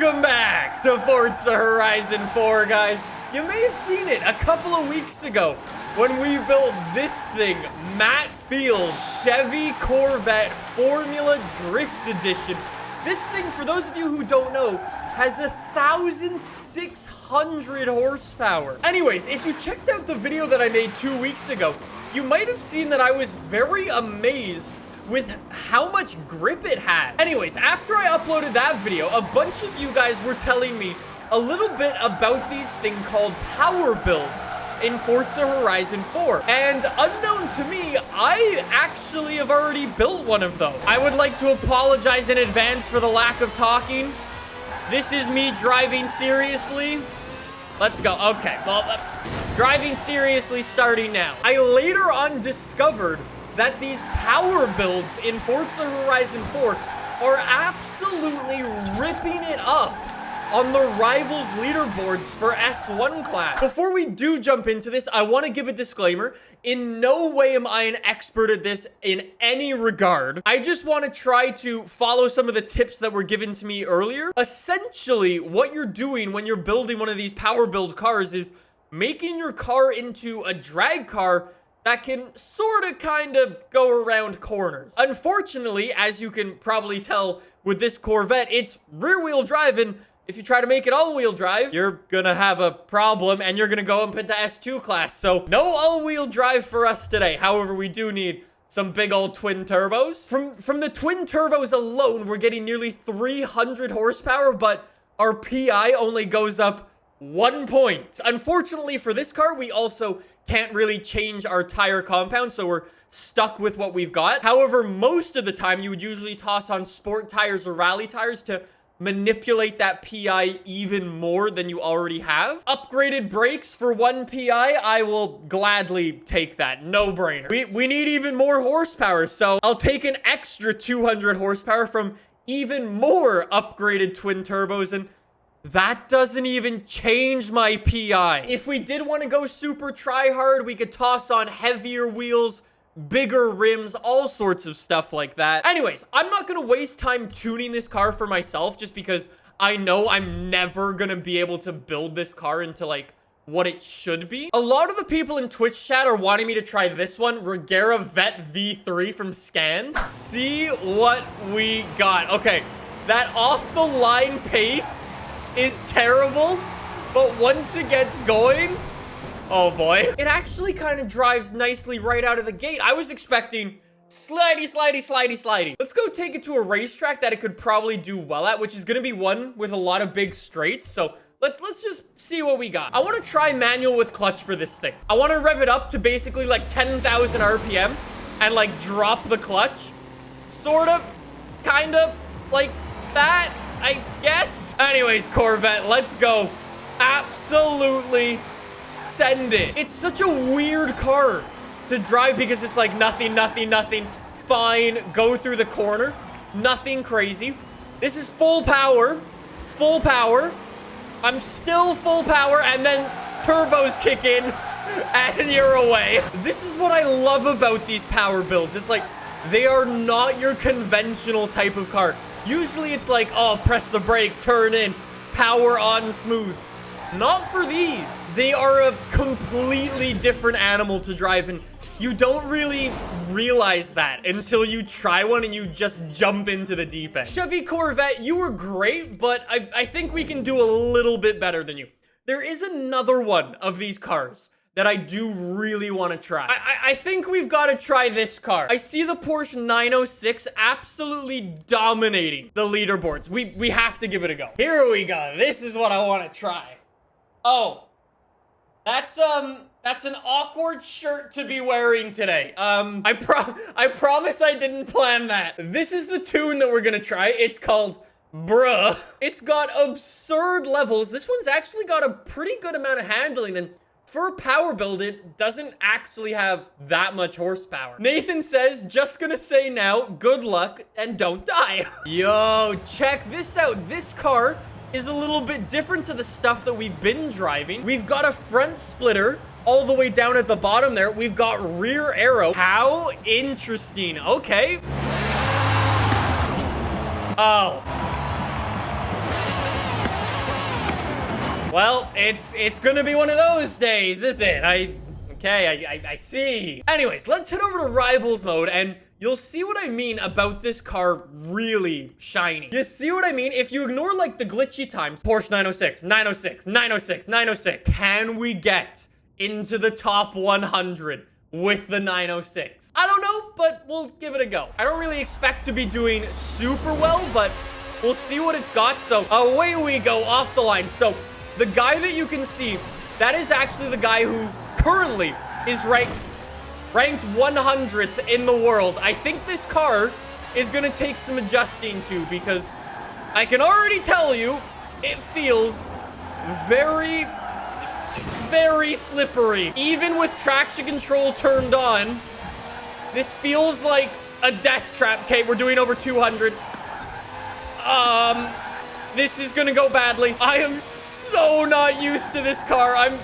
Welcome back to Forza Horizon 4, guys. You may have seen it a couple of weeks ago when we built this thing, Matt Field's Chevy Corvette Formula Drift Edition. This thing, for those of you who don't know, has 1,600 horsepower. Anyways, if you checked out the video that I made 2 weeks ago, you might have seen that I was very amazed with how much grip it had. Anyways, after I uploaded that video, a bunch of you guys were telling me a little bit about these things called Powerbuilds in Forza Horizon 4. And unknown to me, I actually have already built one of those. I would like to apologize in advance for the lack of talking. This is me driving seriously. Let's go. Okay, well, driving seriously starting now. I later on discovered that these power builds in Forza Horizon 4 are absolutely ripping it up on the Rivals leaderboards for S1 class. Before we do jump into this, I want to give a disclaimer. In no way am I an expert at this in any regard. I just want to try to follow some of the tips that were given to me earlier. Essentially, what you're doing when you're building one of these power build cars is making your car into a drag car that can sort of kind of go around corners. Unfortunately, as you can probably tell with this Corvette, it's rear-wheel drive, and if you try to make it all-wheel drive, you're gonna have a problem, and you're gonna go up into S2 class. So no all-wheel drive for us today. However, we do need some big old twin turbos. From the twin turbos alone, we're getting nearly 300 horsepower, but our PI only goes up 1 point. Unfortunately for this car, we also can't really change our tire compound, so we're stuck with what we've got. However, most of the time, you would usually toss on sport tires or rally tires to manipulate that PI even more than you already have. Upgraded brakes for 1 PI, I will gladly take that. No brainer. We need even more horsepower, so I'll take an extra 200 horsepower from even more upgraded twin turbos, and that doesn't even change my PI. If we did want to go super try-hard, we could toss on heavier wheels, bigger rims, all sorts of stuff like that. Anyways, I'm not going to waste time tuning this car for myself just because I know I'm never going to be able to build this car into, like, what it should be. A lot of the people in Twitch chat are wanting me to try this one, Regera Vet V3 from Scans. See what we got. Okay, that off-the-line pace is terrible, but once it gets going, oh boy. It actually kind of drives nicely right out of the gate. I was expecting slidey, slidey, slidey, slidey. Let's go take it to a racetrack that it could probably do well at, which is going to be one with a lot of big straights. So let's just see what we got. I want to try manual with clutch for this thing. I want to rev it up to basically like 10,000 RPM and like drop the clutch. Sort of, kind of, like that, I guess. Anyways, Corvette, let's go. Absolutely send it. It's such a weird car to drive because it's like nothing, nothing, nothing. Fine, go through the corner. Nothing crazy. This is full power. Full power. I'm still full power, and then turbos kick in, and you're away. This is what I love about these power builds. It's like, they are not your conventional type of car. Usually it's like, oh, press the brake, turn in, power on smooth. Not for these. They are a completely different animal to drive, and you don't really realize that until you try one and you just jump into the deep end. Chevy Corvette, you were great, but I think we can do a little bit better than you. There is another one of these cars that I do really want to try. I think we've got to try this car. I see the Porsche 906 absolutely dominating the leaderboards. We have to give it a go. Here we go. This is what I want to try. Oh, that's an awkward shirt to be wearing today. I promise I didn't plan that. This is the tune that we're gonna try. It's called Bruh. It's got absurd levels. This one's actually got a pretty good amount of handling, and for a power build, it doesn't actually have that much horsepower. Nathan says, just gonna say now, good luck and don't die. Yo, check this out. This car is a little bit different to the stuff that we've been driving. We've got a front splitter all the way down at the bottom there. We've got rear aero. How interesting. Okay. Oh. Well, it's gonna be one of those days, is it? Okay, I see. Anyways, let's head over to Rivals mode, and you'll see what I mean about this car really shining. You see what I mean? If you ignore, like, the glitchy times, Porsche 906, 906, 906, 906, can we get into the top 100 with the 906? I don't know, but we'll give it a go. I don't really expect to be doing super well, but we'll see what it's got. So away we go off the line. So the guy that you can see, that is actually the guy who currently is ranked 100th in the world. I think this car is gonna take some adjusting to, because I can already tell you it feels very, very slippery. Even with traction control turned on, this feels like a death trap. Okay, we're doing over 200. This is gonna go badly. I am so not used to this car. I'm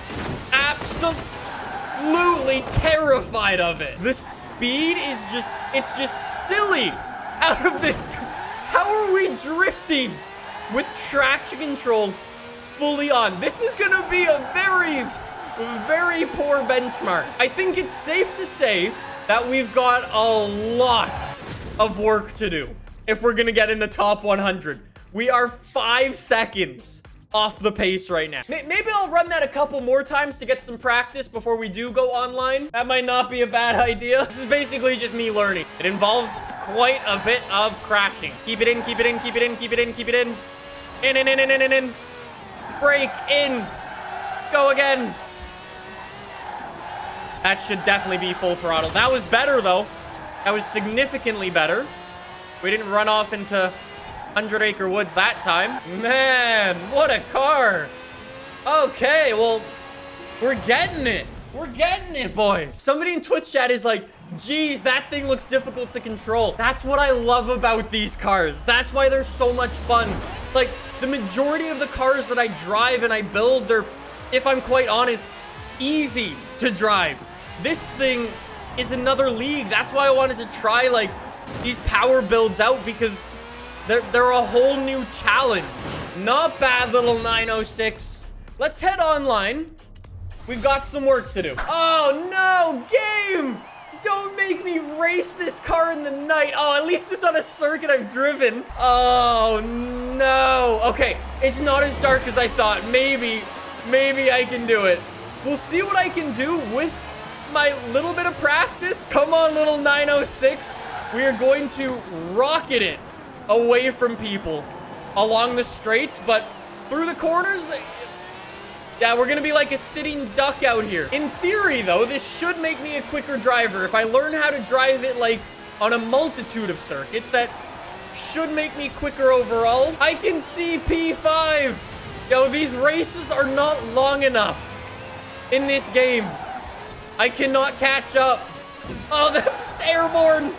absolutely terrified of it. The speed is just, it's just silly out of this. How are we drifting with traction control fully on? This is gonna be a very, very poor benchmark. I think it's safe to say that we've got a lot of work to do if we're gonna get in the top 100. We are 5 seconds off the pace right now. Maybe I'll run that a couple more times to get some practice before we do go online. That might not be a bad idea. This is basically just me learning. It involves quite a bit of crashing. Keep it in, keep it in, keep it in, keep it in, keep it in. In. Break in. Go again. That should definitely be full throttle. That was better, though. That was significantly better. We didn't run off into 100 Acre Woods that time. Man, what a car. Okay, well, we're getting it. We're getting it, boys. Somebody in Twitch chat is like, geez, that thing looks difficult to control. That's what I love about these cars. That's why they're so much fun. Like, the majority of the cars that I drive and I build, they're, if I'm quite honest, easy to drive. This thing is another league. That's why I wanted to try, like, these power builds out, because they're a whole new challenge. Not bad, little 906. Let's head online. We've got some work to do. Oh, no, game! Don't make me race this car in the night. Oh, at least it's on a circuit I've driven. Oh, no. Okay, it's not as dark as I thought. Maybe I can do it. We'll see what I can do with my little bit of practice. Come on, little 906. We are going to rocket it away from people along the straights, but through the corners, yeah, we're gonna be like a sitting duck out here. In theory, though, this should make me a quicker driver. If I learn how to drive it, like, on a multitude of circuits, that should make me quicker overall. I can see P5. Yo, these races are not long enough in this game. I cannot catch up. Oh, that's airborne.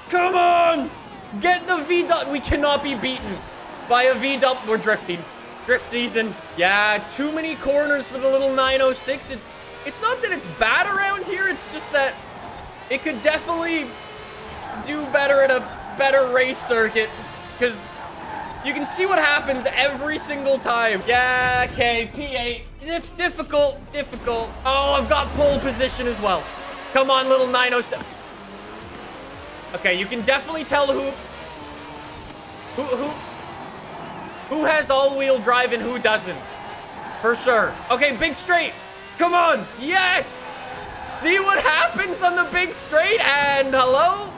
Come on. Get the V-dub. We cannot be beaten by a V-dub. We're drifting. Drift season. Yeah, too many corners for the little 906. It's not that it's bad around here. It's just that it could definitely do better at a better race circuit, because you can see what happens every single time. Yeah, okay, P8. Difficult. Oh, I've got pole position as well. Come on, little 907. Okay, you can definitely tell who has all-wheel drive and who doesn't. For sure. Okay, big straight. Come on. Yes. See what happens on the big straight. And hello.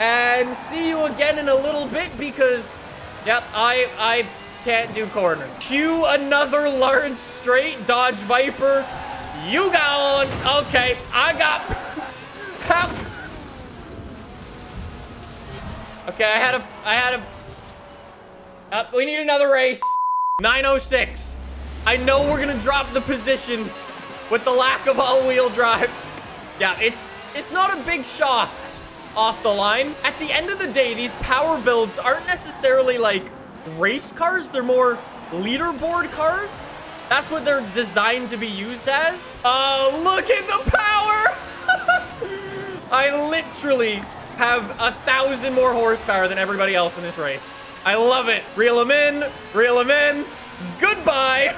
And see you again in a little bit, because, yep, I can't do corners. Cue another large straight. Dodge Viper. You got one. Okay, I got... Okay, I had a... we need another race. 906. I know we're gonna drop the positions with the lack of all-wheel drive. Yeah, it's not a big shock off the line. At the end of the day, these power builds aren't necessarily like race cars. They're more leaderboard cars. That's what they're designed to be used as. Oh, look at the power! I literally have 1,000 more horsepower than everybody else in this race. I love it. Reel them in. Reel them in. Goodbye.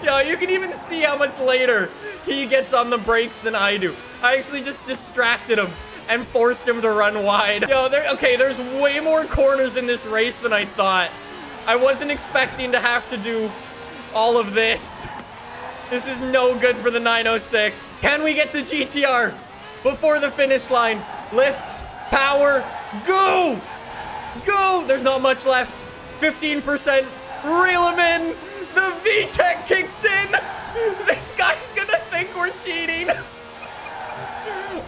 Yo, you can even see how much later he gets on the brakes than I do. I actually just distracted him and forced him to run wide. Yo, there's way more corners in this race than I thought. I wasn't expecting to have to do all of this. This is no good for the 906. Can we get the GTR before the finish line? Lift, power, go! Go! There's not much left. 15%. Reel him in. The VTEC kicks in. This guy's gonna think we're cheating.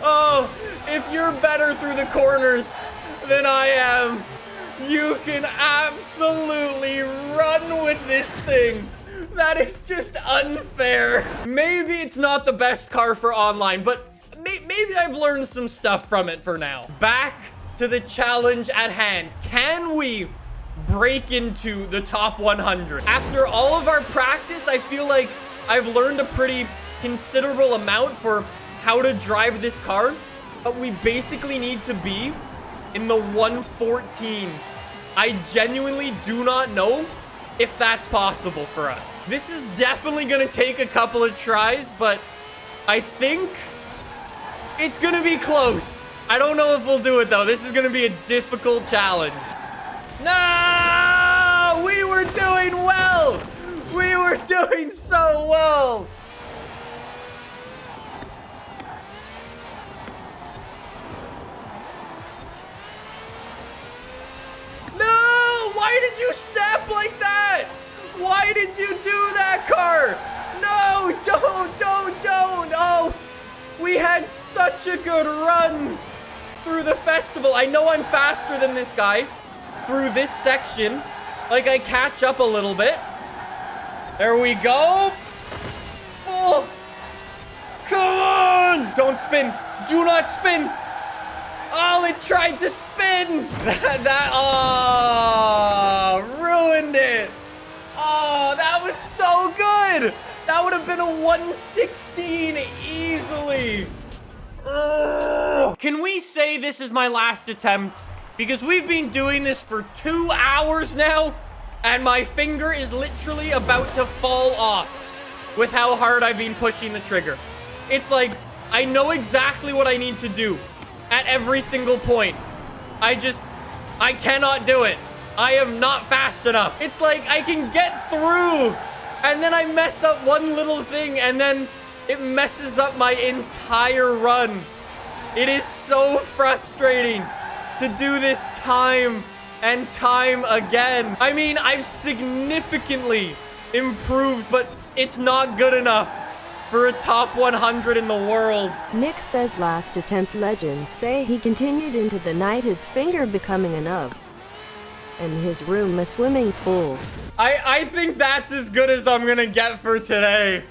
Oh, if you're better through the corners than I am, you can absolutely run with this thing. That is just unfair. Maybe it's not the best car for online, but maybe I've learned some stuff from it for now. Back to the challenge at hand. Can we break into the top 100? After all of our practice, I feel like I've learned a pretty considerable amount for how to drive this car, but we basically need to be in the 114s. I genuinely do not know if that's possible for us. This is definitely gonna take a couple of tries, but I think it's gonna be close. I don't know if we'll do it though. This is gonna be a difficult challenge. No! We were doing well! We were doing so well! No! Why did you snap like that? Why did you do that, car? No! Don't! Oh! We had such a good run through the festival. I know I'm faster than this guy through this section. Like, I catch up a little bit. There we go. Oh! Come on! Don't spin. Do not spin. Oh, it tried to spin. Ruined it. Oh, that was so good. That would have been a 116 easily. Ugh. Can we say this is my last attempt? Because we've been doing this for 2 hours now, and my finger is literally about to fall off with how hard I've been pushing the trigger. It's like, I know exactly what I need to do at every single point. I cannot do it. I am not fast enough. It's like I can get through, and then I mess up one little thing, and then it messes up my entire run. It is so frustrating to do this time and time again. I mean, I've significantly improved, but it's not good enough for a top 100 in the world. Nick says last attempt legends say he continued into the night, his finger becoming a nub, and his room a swimming pool. I think that's as good as I'm gonna get for today.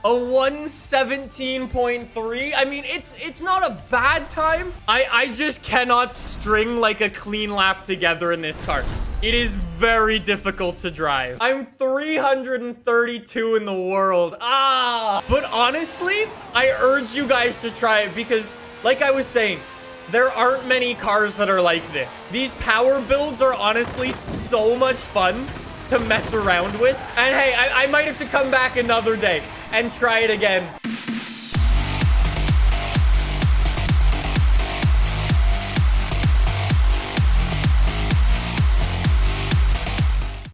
A 117.3. I mean, it's not a bad time. I just cannot string like a clean lap together in this car. It is very difficult to drive. I'm 332 in the world. But honestly, I urge you guys to try it because, like I was saying, there aren't many cars that are like this. These power builds are honestly so much fun to mess around with. And hey, I might have to come back another day and try it again.